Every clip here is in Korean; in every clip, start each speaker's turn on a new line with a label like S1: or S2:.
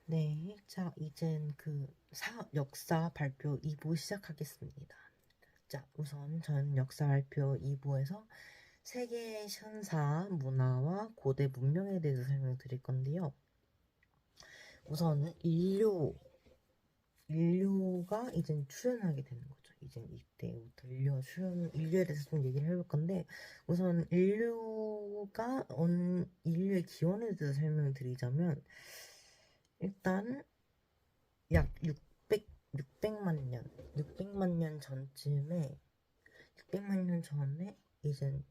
S1: 네, 자, 이젠 역사 발표 2부 시작하겠습니다. 자, 우선 전 역사 발표 2부에서 세계의 현사, 문화와 고대 문명에 대해서 설명드릴 건데요. 우선 인류가 이제 출현하게 되는 거죠. 이제 이때부터 인류에 대해서 좀 얘기를 해볼 건데, 우선 인류의 기원에 대해서 설명을 드리자면, 일단 약 600만 년 전쯤에, 600만 년 전에 이젠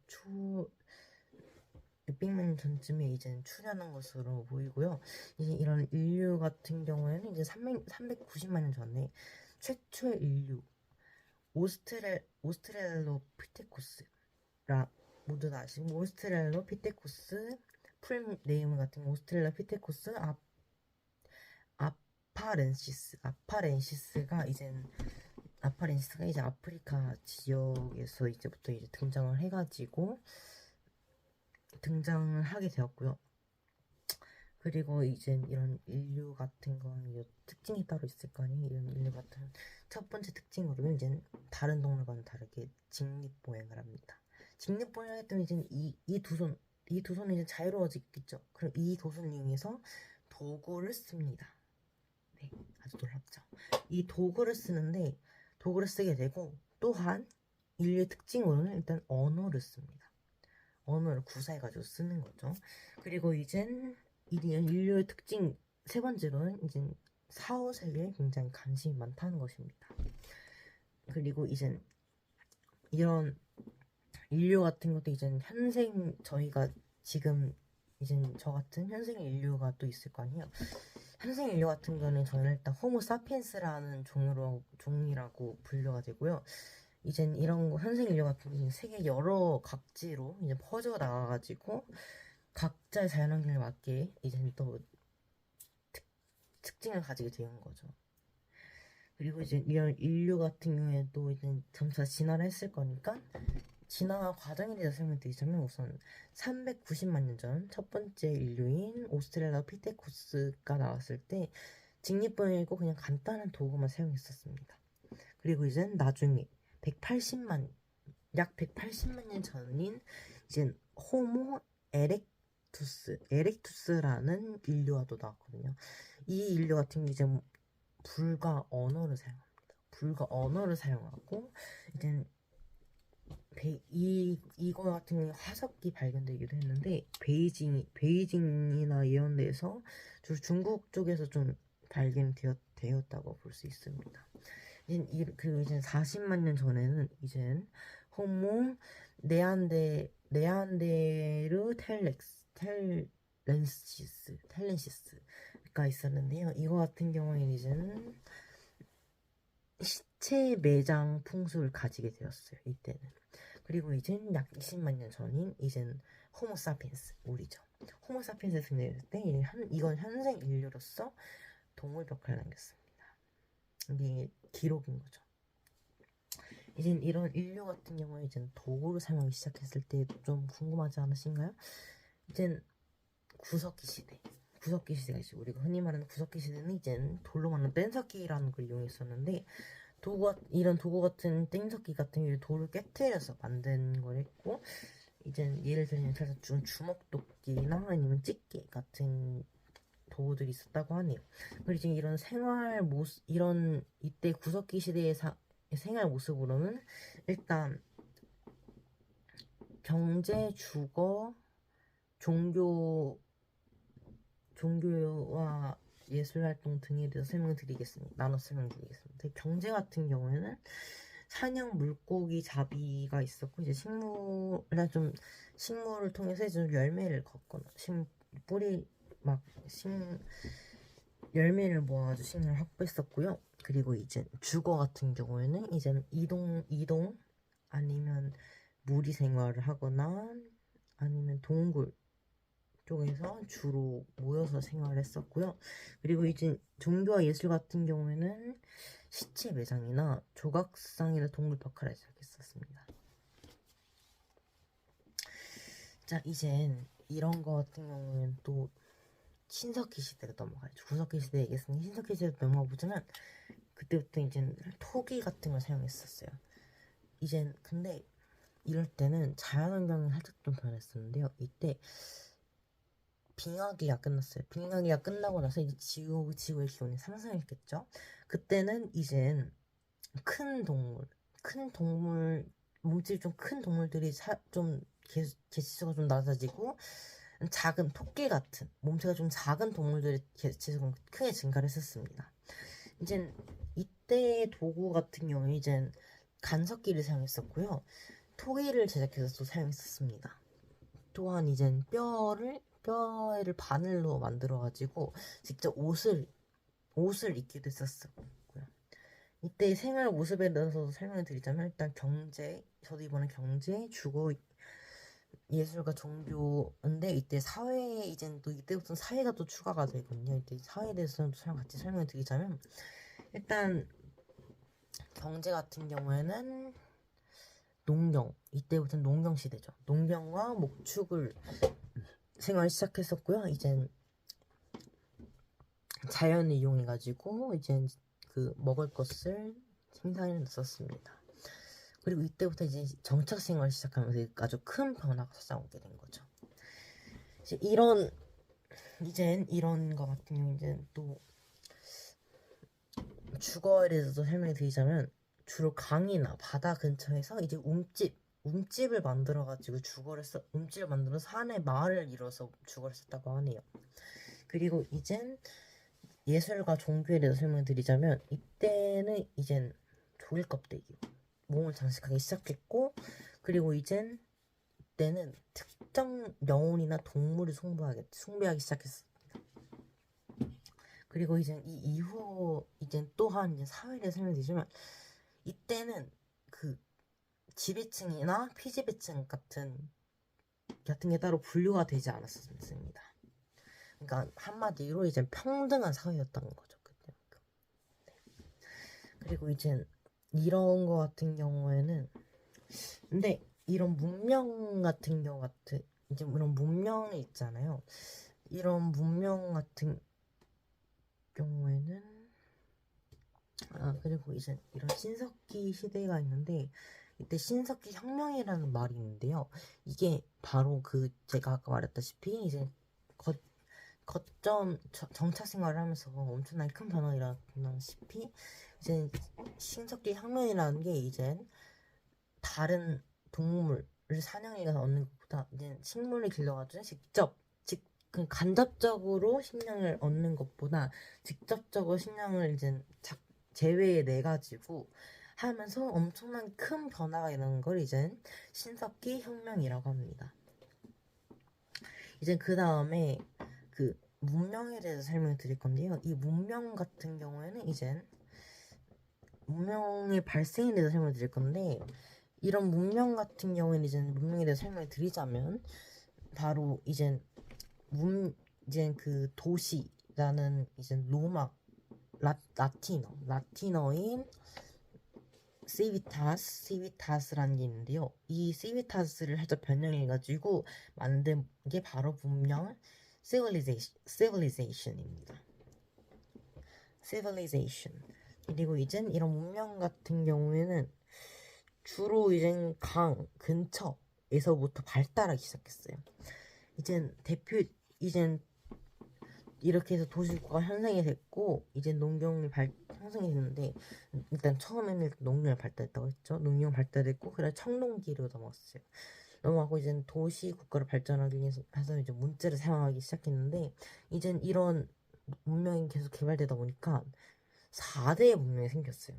S1: 600만 년 전쯤에 이제 출현한 것으로 보이고요. 이제 이런 인류 같은 경우에는 이제 390만 년 전에 최초의 인류, 오스트랄로피테쿠스라 모두 다 아시고, 오스트랄로피테쿠스, 풀 네임 같은 거 오스트랄로피테쿠스 아파렌시스가 이제 아프리카 지역에서 이제부터 이제 등장을 하게 되었고요. 그리고 이제 이런 인류 같은 건 특징이 따로 있을 거 아니에요. 이런 인류 같은 첫 번째 특징으로는 이제 다른 동물과는 다르게 직립보행을 합니다. 직립보행을 했더니 이제 이 두 손이 이제 자유로워지겠죠. 그럼 이 두 손을 이용해서 도구를 씁니다. 네, 아주 놀랍죠. 이 도구를 쓰게 되고, 또한 인류의 특징으로는 일단 언어를 씁니다. 언어를 구사해가지고 쓰는 거죠. 그리고 이젠 인류의 특징 세 번째로는 이제 사후세계에 굉장히 관심이 많다는 것입니다. 그리고 이젠 이런 인류 같은 것도 이젠 저희가 지금 이젠 저 같은 현생 인류가 또 있을 거 아니에요. 현생 인류 같은 경우는 저는 일단 호모 사피엔스라는 종이라고 분류가 되고요. 이젠 현생 인류 같은 경우는 세계 여러 각지로 이제 퍼져 나가가지고 각자의 자연환경에 맞게 이젠 또 특징을 가지게 되는 거죠. 그리고 이제 이런 인류 같은 경우에도 이제 점차 진화를 했을 거니까, 진화 과정에 대해서 설명드리자면, 우선 390만 년 전 첫 번째 인류인 오스트랄로피테쿠스가 나왔을 때 직립보행이고 그냥 간단한 도구만 사용했었습니다. 그리고 이제 나중에 약 180만 년 전인 이제 호모 에렉투스라는 인류가 또 나왔거든요. 이 인류 같은 경우 이제 불과 언어를 사용합니다. 불과 언어를 사용하고, 이제 이거 같은 경우에 화석이 발견되기도 했는데, 베이징이나 이런 데서 주로 중국 쪽에서 좀 발견되었다고 볼 수 있습니다. 이제 40만 년 전에는 이제 호모 네안데르 텔렌시스가 있었는데요. 이거 같은 경우에는 이제는 시체 매장 풍습을 가지게 되었어요. 이때는. 그리고 이젠 약 20만 년 전인 이젠 호모 사피엔스, 우리죠. 호모 사피엔스 생겼을 때 이건 현생 인류로서 동물 벽화를 남겼습니다. 이게 기록인 거죠. 이젠 이런 인류 같은 경우에 이젠 도구를 사용하기 시작했을 때 좀 궁금하지 않으신가요? 이젠 구석기 시대가 있어요. 우리가 흔히 말하는 구석기 시대는 이젠 돌로 만든 뗀석기라는 걸 이용했었는데, 이런 도구 같은 뗀석기 같은 경우 돌을 깨뜨려서 만든 걸 했고, 이젠 예를 들면 살짝 좀 주먹도끼나 아니면 집게 같은 도구들이 있었다고 하네요. 그리고 이제 이때 구석기 시대의 생활 모습으로는 일단 경제, 주거, 종교와 예술활동 등에 대해서 나눠 설명드리겠습니다. 경제 같은 경우에는 사냥, 물고기, 잡이가 있었고, 이제 식물을 통해서 좀 열매를 걷거나, 뿌리, 막, 열매를 모아가지고 식량을 확보했었고요. 그리고 이제 주거 같은 경우에는 이제 이동 아니면 무리 생활을 하거나 아니면 동굴 쪽에서 주로 모여서 생활을 했었고요. 그리고 이제 종교와 예술 같은 경우에는 시체 매장이나 조각상이나 동물 벽화를 시작했었습니다. 자, 이젠 이런 거 같은 경우는 또 신석기 시대로 넘어가야죠. 구석기 시대 얘기했으니 신석기 시대로 넘어가 보자면 그때부터 이제 토기 같은 걸 사용했었어요. 이젠 근데 이럴 때는 자연환경이 살짝 좀 변했었는데요. 이때 빙하기가 끝났어요. 빙하기가 끝나고 나서 이제 지구의 기온이 상승했겠죠. 그때는 이젠 큰 동물, 몸집이 좀 큰 동물들이 좀 개체수가 좀 낮아지고 작은 토끼 같은 몸체가 좀 작은 동물들의 개체수가 크게 증가를 했었습니다. 이젠 이때 도구 같은 경우에 이젠 간석기를 사용했었고요. 토기를 제작해서 또 사용했었습니다. 또한 이젠 뼈를 바늘로 만들어가지고 직접 옷을 입기도 했었고요. 이때 생활 모습에 대해서 설명을 드리자면 일단 저도 이번에 경제, 주거, 예술과 종교인데 이때 사회 이때부터 사회가 또 추가가 되거든요. 이때 사회에 대해서 같이 설명을 드리자면 일단 경제 같은 경우에는 이때부터는 농경 시대죠. 농경과 목축을 생활 시작했었고요. 이젠 자연을 이용해가지고 이제 그 먹을 것을 생산해 냈었습니다. 그리고 이때부터 이제 정착 생활을 시작하면서 아주 큰 변화가 찾아오게 된 거죠. 이런 거 같은 경우 이제 또 주거에 대해서도 설명해 드리자면 주로 강이나 바다 근처에서 이제 움집을 만들어가지고 움집을 만들어서 산에 마을을 이뤄서 주거를 썼다고 하네요. 그리고 이젠 예술과 종교에 대해서 설명드리자면 이때는 이젠 조개 껍데기 몸을 장식하기 시작했고 그리고 이때는 특정 영혼이나 동물을 숭배하기 시작했습니다. 그리고 이제 이 이후 또한 이제 사회에 대해서 설명드리자면 이때는 그 지배층이나 피지배층 같은 게 따로 분류가 되지 않았습니다. 그러니까 한마디로 이제 평등한 사회였던 거죠. 그때. 네. 그리고 이제 이런 거 같은 경우에는 근데 이런 문명 같은 이제 이런 문명이 있잖아요. 이런 문명 같은 경우에는 그리고 이제 이런 신석기 시대가 있는데 이때 신석기 혁명이라는 말이 있는데요. 이게 바로 제가 아까 말했다시피 이제 정착 생활을 하면서 엄청나게 큰 변화가 일어났다시피 이제 신석기 혁명이라는 게 이제 다른 동물을 사냥해서 얻는 것보다 이제 식물을 길러가지고 간접적으로 식량을 얻는 것보다 직접적으로 식량을 이제 제외해 내 가지고 하면서 엄청나게 큰 변화가 일어나는 걸 이제 신석기 혁명이라고 합니다. 이제 그 다음에 그 문명에 대해서 설명을 드릴 건데요. 이 문명 같은 경우에는 이제 문명의 발생에 대해서 설명을 드릴 건데 이런 문명 같은 경우에는 이제 문명에 대해서 설명을 드리자면 바로 이제 그 도시라는 이제 로마 라틴어인 시비타스라는 게 있는데요. 이 시비타스를 살짝 변형해가지고 만든 게 바로 문명 civilization입니다. civilization. 그리고 이젠 이런 문명 같은 경우에는 주로 이젠 강 근처에서부터 발달하기 시작했어요. 이젠 이렇게 해서 도시국가가 형성이 됐고 이제 농경이 형성이 됐는데 일단 처음에는 농경이 발달했다고 했죠. 농경 발달했고 그다음 청동기로 넘어가고 이제 도시 국가를 발전하기 위해서 이제 문자를 사용하기 시작했는데 이젠 이런 문명이 계속 개발되다 보니까 4대의 문명이 생겼어요.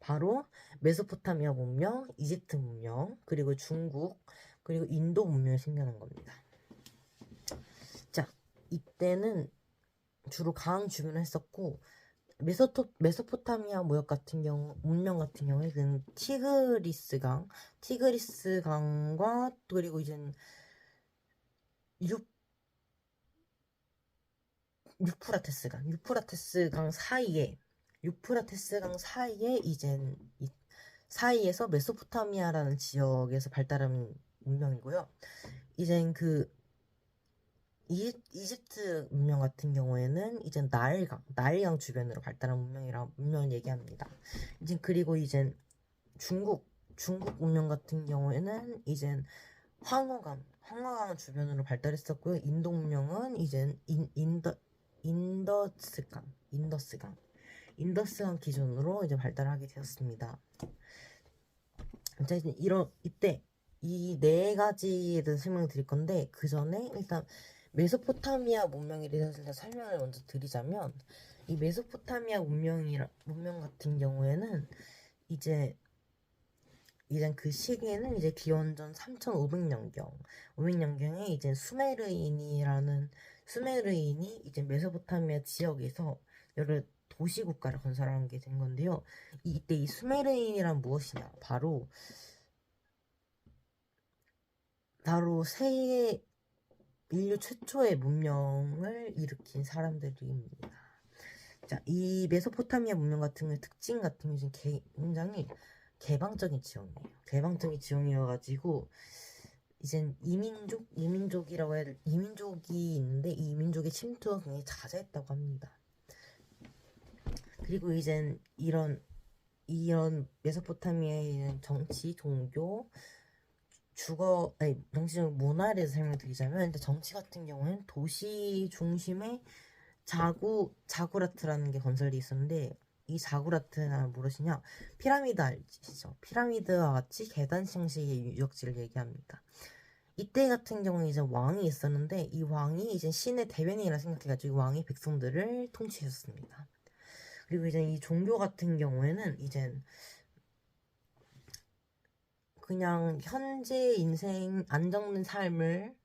S1: 바로 메소포타미아 문명, 이집트 문명, 그리고 중국, 그리고 인도 문명이 생겨난 겁니다. 자, 이때는 주로 강 주변을 했었고 메소포타미아 문명 같은 경우에는 티그리스 강과 그리고 이제 유프라테스 강 사이에 이젠 사이에서 메소포타미아라는 지역에서 발달한 문명이고요. 이젠 이집트 문명 같은 경우에는 이제 나일강 주변으로 발달한 문명을 얘기합니다. 이제 그리고 이제 중국 문명 같은 경우에는 이제 황허강 주변으로 발달했었고요. 인도 문명은 이제 인더스강 기준으로 이제 발달하게 되었습니다. 이때 이 네 가지에 대해서 설명을 드릴 건데, 그 전에 일단 메소포타미아 문명에 대해서 설명을 먼저 드리자면, 이 메소포타미아 문명 같은 경우에는 이제 그 시기에는 이제 기원전 3500년경, 500년경에 이제 수메르인이 이제 메소포타미아 지역에서 여러 도시 국가를 건설한 게 된 건데요. 이때 이 수메르인이란 무엇이냐? 바로 세계 인류 최초의 문명을 일으킨 사람들입니다. 자, 이 메소포타미아 문명 같은 경우의 특징 같은 경우는 굉장히 개방적인 지형이어가지고 이젠 이민족이 있는데 이 이민족의 침투가 굉장히 잦았다고 합니다. 그리고 이젠 이런 메소포타미아의 정치, 종교, 정치 문화에 대해서 설명드리자면, 정치 같은 경우는 도시 중심의 자구라트라는 게 건설돼 있었는데, 이 자구라트는 무엇이냐? 피라미드 아시죠? 피라미드와 같이 계단 형식의 유적지를 얘기합니다. 이때 같은 경우는 이제 왕이 있었는데, 이 왕이 이제 신의 대변인이라 생각해가지고 왕이 백성들을 통치했습니다. 그리고 이제 이 종교 같은 경우에는 이제 그냥 현재 인생 안정된 삶을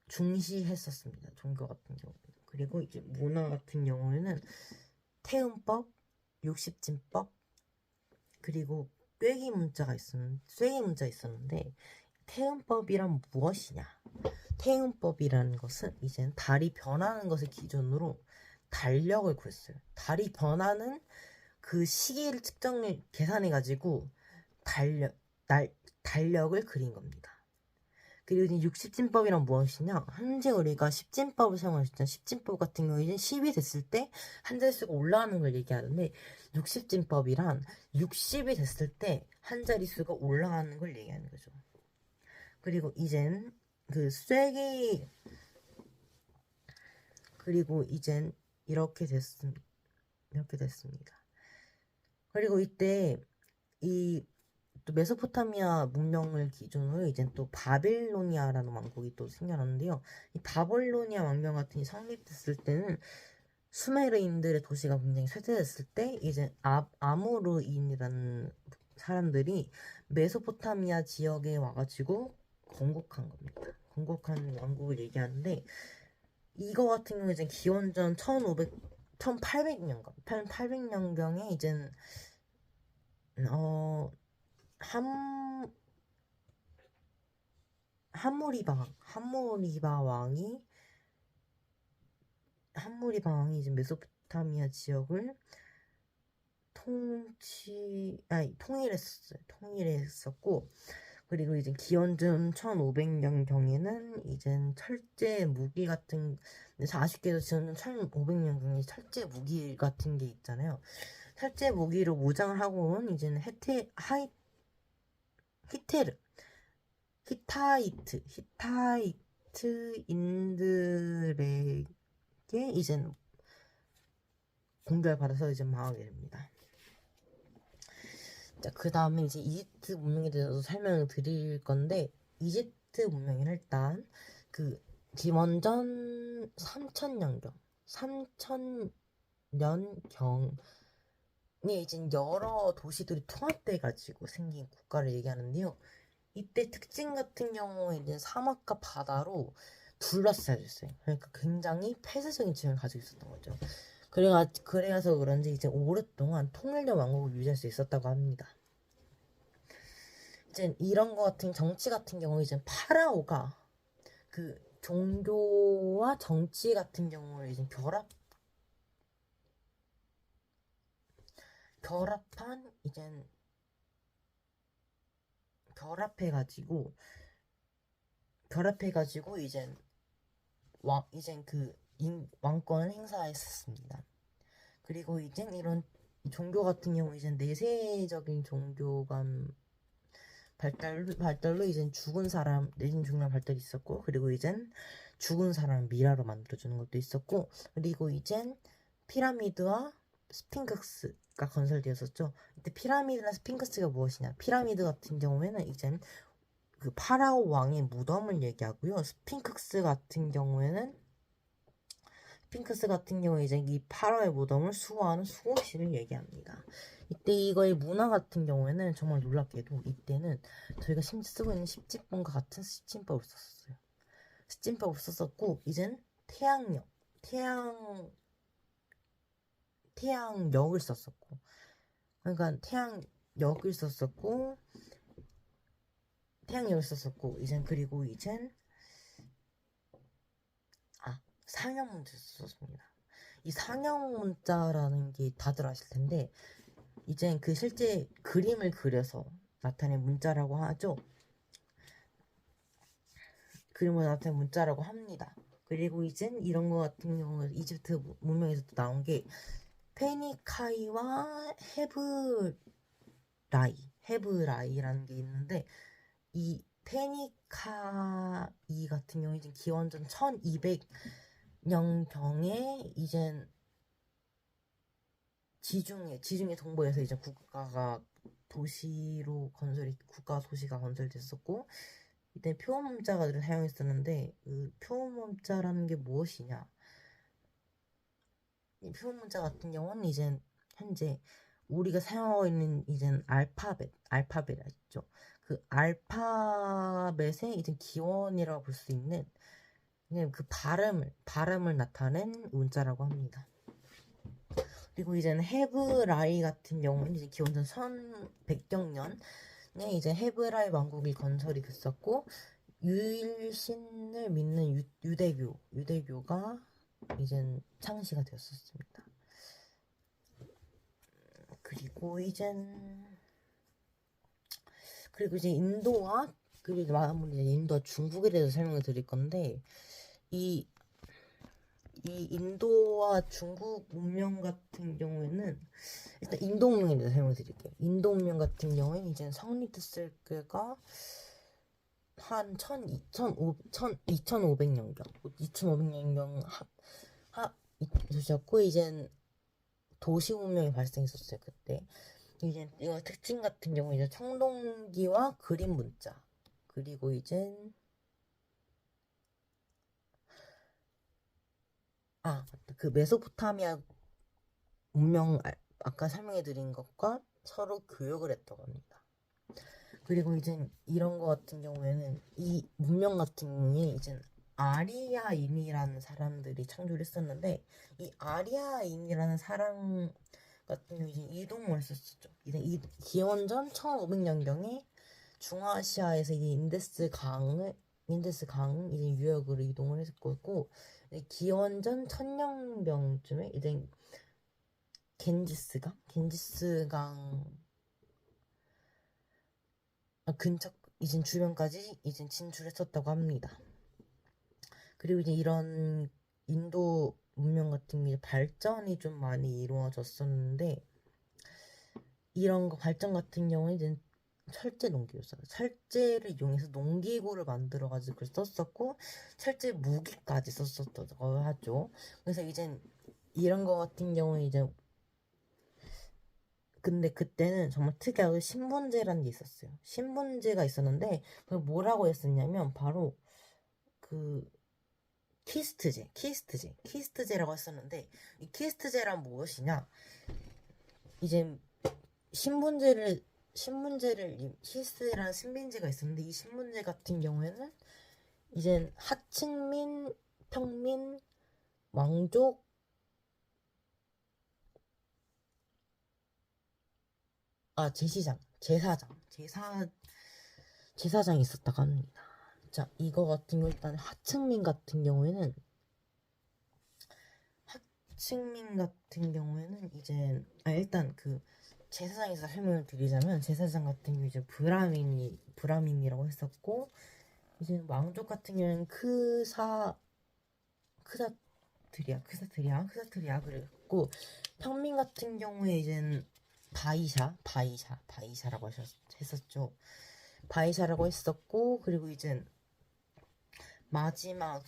S1: 중시했었습니다. 종교 같은 경우는. 그리고 이제 문화 같은 경우에는 태음법, 육십진법, 그리고 쐐기 문자 있었는데, 태음법이란 무엇이냐? 태음법이라는 것은 이제 달이 변하는 것을 기준으로 달력을 구했어요. 달이 변하는 그 시기를 계산해가지고 달력을 그린 겁니다. 그리고 이제 육십진법이란 무엇이냐? 현재 우리가 십진법을 사용할 수 있잖아요. 십진법 같은 경우에는 10이 됐을 때 한 자릿수가 올라가는 걸 얘기하는데, 육십진법이란 60이 됐을 때 한 자릿수가 올라가는 걸 얘기하는 거죠. 그리고 이젠 이렇게 됐습니다. 그리고 이때 또 메소포타미아 문명을 기준으로 이제 또 바빌로니아라는 왕국이 또 생겨났는데요. 이 바빌로니아 왕명 같은 게 성립됐을 때는 수메르인들의 도시가 굉장히 쇠퇴됐을 때 이제 아무르인이라는 사람들이 메소포타미아 지역에 와가지고 건국한 겁니다. 건국한 왕국을 얘기하는데, 이거 같은 경우에 이제 기원전 1800년경에 이제 함무리바 왕이 이제 메소포타미아 지역을 통일했었고, 그리고 이제 기원전 1500년경에는 이제 철제 무기 같은, 아쉽게도 지금 1500년경에 철제 무기 같은 게 있잖아요. 철제 무기로 무장을 하고 온 이제는 히타이트인들에게 이제 공격을 받아서 이제 망하게 됩니다. 자, 그 다음에 이제 이집트 문명에 대해서 설명을 드릴 건데, 이집트 문명은 일단 기원전 3000년경에 이제 여러 도시들이 통합돼가지고 생긴 국가를 얘기하는데요. 이때 특징 같은 경우에 이제 사막과 바다로 둘러싸여 있어요. 그러니까 굉장히 폐쇄적인 지형을 가지고 있었던 거죠. 그래서 그런지 이제 오랫동안 통일된 왕국을 유지할 수 있었다고 합니다. 이제 이런 거 같은 정치 같은 경우 이제 파라오가 종교와 정치 같은 경우를 이제 결합해가지고 이제 이젠 왕권을 행사했었습니다. 그리고 이젠 이런 종교 같은 경우 이젠 내세적인 종교관 발달로 이젠 죽은 사람 내진 중요한 발달이 있었고, 그리고 이젠 죽은 사람 미라로 만들어주는 것도 있었고, 그리고 이젠 피라미드와 스핑크스가 건설되었었죠. 이때 피라미드나 스핑크스가 무엇이냐? 피라미드 같은 경우에는 이젠 그 파라오 왕의 무덤을 얘기하고요. 스핑크스 같은 경우에 이제 이 파라오의 무덤을 수호하는 수호신을 얘기합니다. 이때 이거의 문화 같은 경우에는 정말 놀랍게도 이때는 저희가 심지어 쓰고 있는 십지본과 같은 스침법을 썼어요. 스침법을 썼었고, 이젠 태양역을 썼었고, 그러니까 태양역을 썼었고, 그리고 상형 문자를 썼습니다. 이 상형 문자라는 게 다들 아실 텐데, 이젠 그 실제 그림을 그려서 나타낸 문자라고 하죠. 그림을 나타낸 문자라고 합니다. 그리고 이젠 이런 거 같은 경우 이집트 문명에서 나온 게 페니카이와 헤브라이라는 게 있는데, 이 페니카이 같은 경우 이제 기원전 1200년경에 이젠 지중해 동부에서 이제 국가 도시가 건설됐었고, 이때 표음문자가 사용했었는데, 그 표음문자라는 게 무엇이냐? 이 표음문자 같은 경우는 이제 현재 우리가 사용하고 있는 이제 알파벳 있죠. 그 알파벳의 이제 기원이라고 볼 수 있는 그냥 그 발음을 나타낸 문자라고 합니다. 그리고 이제는 헤브라이 같은 경우는 이제 기원전 1100년에 이제 헤브라이 왕국이 건설이 됐었고, 유일신을 믿는 유대교가 이제 창시가 되었었습니다. 그리고 이제 인도와 중국에 대해서 설명을 드릴 건데, 이 인도와 중국 문명 같은 경우에는 일단 인도 문명에 대해서 설명을 드릴게요. 인도 문명 같은 경우에는 이제 성립됐을 때가 한 2500년경 되셨고, 이제 도시 문명이 발생했었어요. 그때 이제 이거 특징 같은 경우 이제 청동기와 그림 문자, 그리고 이제 그 메소포타미아 문명 아까 설명해드린 것과 서로 교역을 했다고 합니다. 그리고 이제 이런 거 같은 경우에는 이 문명 같은 경우에 이제 아리아인이라는 사람들이 창조를 했었는데, 이 아리아인이라는 사람 같은 경우 이제 이동을 했었죠. 이제 기원전 1500년경에 중아시아에서 이제 인데스 강 이제 유역으로 이동을 했었고, 기원전 1000년경쯤에 이제 겐지스강 근처 이제 주변까지 이제 진출했었다고 합니다. 그리고 이제 이런 인도 문명 같은 게 발전이 좀 많이 이루어졌었는데, 이런 거 발전 같은 경우에 이제 철제 농기구였어요. 철제를 이용해서 농기구를 만들어가지고 그걸 썼었고, 철제 무기까지 썼었다고 하죠. 그래서 이제 이런 거 같은 경우에 이제 근데 그때는 정말 특이하게 신분제라는 게 있었어요. 신분제가 있었는데 그걸 뭐라고 했었냐면 바로 그 키스트제라고 했었는데, 이 키스트제란 무엇이냐? 이제 키스트제라는 신분제가 있었는데, 이 신분제 같은 경우에는 이제 하층민, 평민, 왕족, 제사장이 있었다고 합니다. 자, 이거 같은 경우 일단 하층민 같은 경우에는 이제 일단 그 제사장에서 설명을 드리자면, 제사장 같은 경우 이제 브라민이라고 했었고, 이제 왕족 같은 경우는 크사트리아 그랬고 평민 같은 경우에 이젠 바이샤라고 했었죠. 바이샤라고 했었고 그리고 이젠 마지막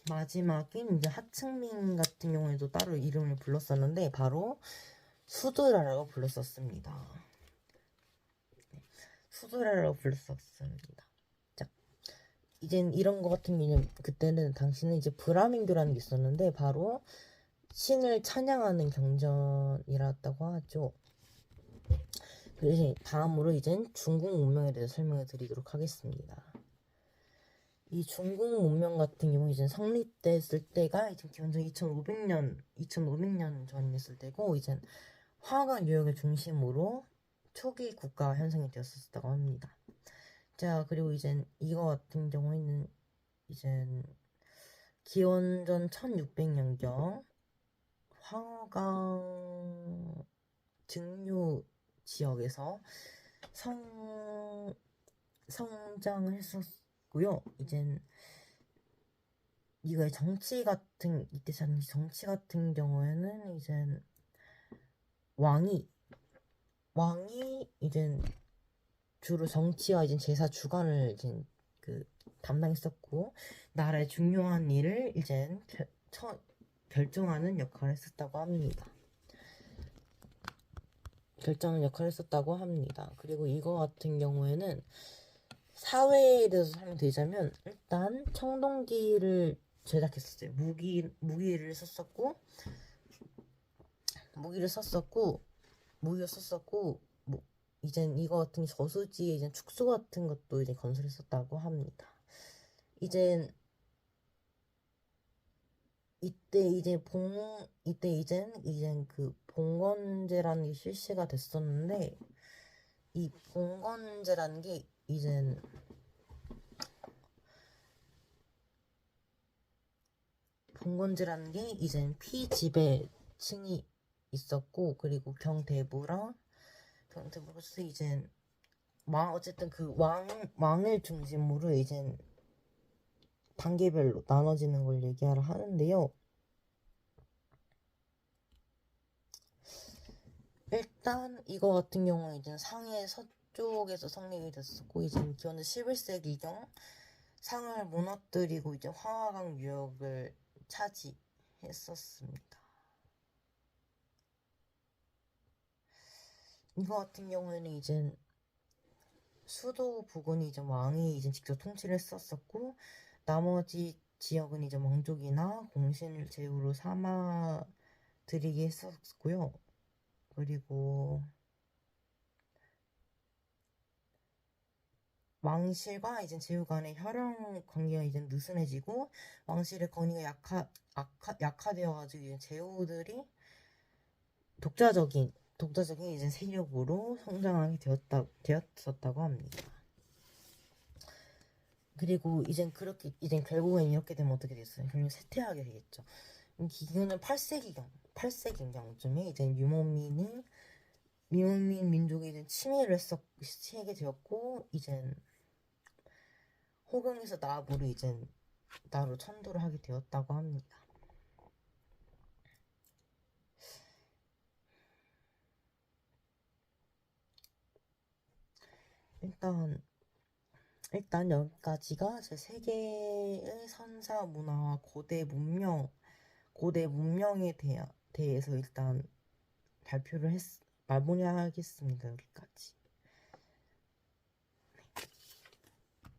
S1: 마지막인 이제 하층민 같은 경우에도 따로 이름을 불렀었는데 바로 수드라라고 불렀었습니다. 수드라라고 불렀었습니다. 자, 이젠 이런 거 같은 경우는 그때는 당시는 이제 브라민교라는 게 있었는데 바로 신을 찬양하는 경전이랐다고 하죠. 그래서 다음으로 이젠 중국 문명에 대해서 설명을 드리도록 하겠습니다. 이 중국 문명 같은 경우 이제 성립됐을 때가 이제 기원전 2500년 전이었을 때고 이제 화강 유역을 중심으로 초기 국가 형성이 되었었다고 합니다. 자, 그리고 이제 이거 같은 경우에는 이제 기원전 1600년경 화강 증류 지역에서 성장을 했었고요. 이젠 이거의 이때 정치 같은 경우에는 이젠 왕이 이젠 주로 정치와 이제 제사 주관을 이제 담당했었고 나라의 중요한 일을 이제 결정하는 역할을 했었다고 합니다. 그리고 이거 같은 경우에는 사회에 대해서 설명드리자면 일단 청동기를 제작했었어요. 무기를 썼었고 뭐 이젠 이거 같은 저수지에 이제 축소 같은 것도 이제 건설했었다고 합니다. 이젠 이때 그 봉건제라는 게 실시가 됐었는데 이 봉건제라는 게 이젠 피지배층이 있었고 그리고 경대부로서 이젠 어쨌든 그 왕을 중심으로 이젠 단계별로 나눠지는 걸 얘기하려 하는데요. 일단 이거 같은 경우는 이제 상해 서쪽에서 성립이 됐었고 이제 기원전 11세기경 상을 무너뜨리고 이제 화강 유역을 차지했었습니다. 이거 같은 경우에는 이제 수도 부근이 이제 왕이 이제 직접 통치를 했었었고 나머지 지역은 이제 왕족이나 공신을 제후로 삼아 드리게 했었고요. 그리고 왕실과 이제 제후 간의 혈연 관계가 이제 느슨해지고 왕실의 권위가 약화되어가지고 이제 제후들이 독자적인 이제 세력으로 성장하게 되었었다고 합니다. 그리고 이젠 결국엔 이렇게 되면 어떻게 됐어요? 결국 쇠퇴하게 되겠죠. 기근은 8세기경쯤에 이제 유목민 민족이 이제 치매를 치게 되었고 이젠 호경에서 나로 천도를 하게 되었다고 합니다. 일단 여기까지가 제 세계의 선사 문화와 고대 문명에 대해서 일단 마무리하겠습니다. 여기까지.